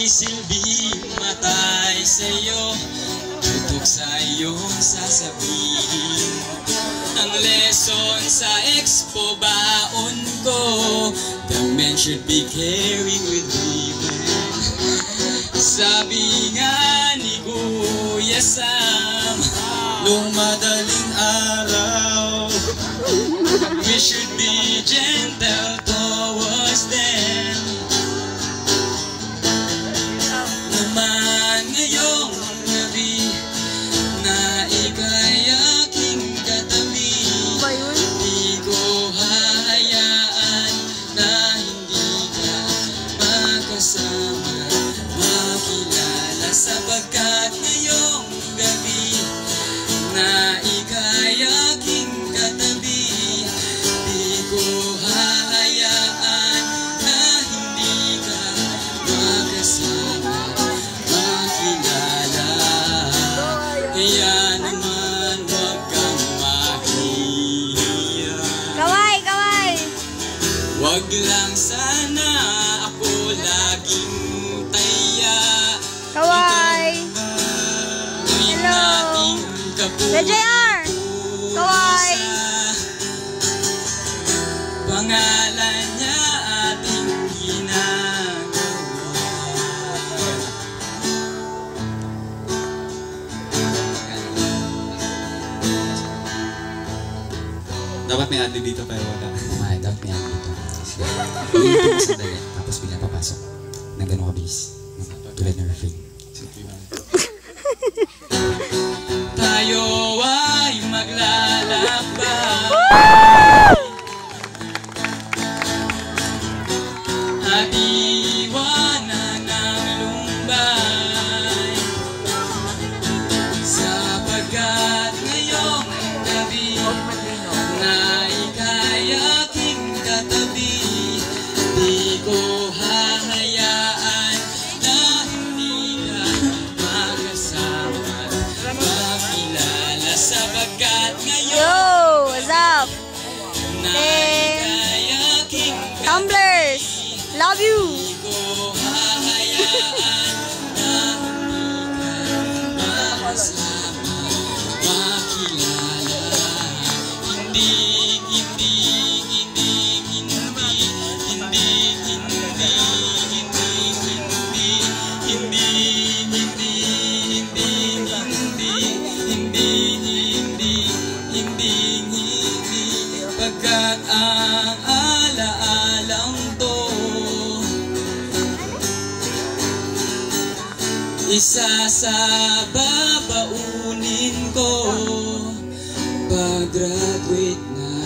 silbing matay sa'yo, tutok sa iyong sasabihin. Ang lesson sa expo baon ko, the men should be caring with women. Sabi nga ni Kuya Sam, nung madaling araw, we should be gentle towards them. Naman ngayong gabi na ika'y aking katabi, di ko hahayaan na hindi ka makasama, makilala, sapagkat ngayong gabi na ika'y aking katabi, di ko hahayaan na hindi ka makasama, makilala. Kaya naman huwag kang mahiya. Kaway, kaway! Huwag lang sana ako laging taya. Kaway! Hello! JR! Kaway! Pangalan niya ating ginagawa. dapat may ate dito pero wala. Dapat may ate dito. Ulitin mo sandali, tapos pinapapasok. Nang ganun kabilis. Tulad ng refrain. Tayo ay maglalakbay at iwanan ang lumbay, sapagkat ngayong gabi na ika'y aking katabi, di ko hahayaan na hindi ka makasama, makilala, sapagkat ngayon Yo! What's up? na ika'y aking Tumblers! Love you! di ko hahayaan na hindi ka makasama, makilala. Hindi, hindi, hindi, hindi, hindi, hindi, hindi, hindi, hindi, hindi, hindi, hindi, hindi, pagkat ang alaalang to isa sa babaunin ko pag-graduate na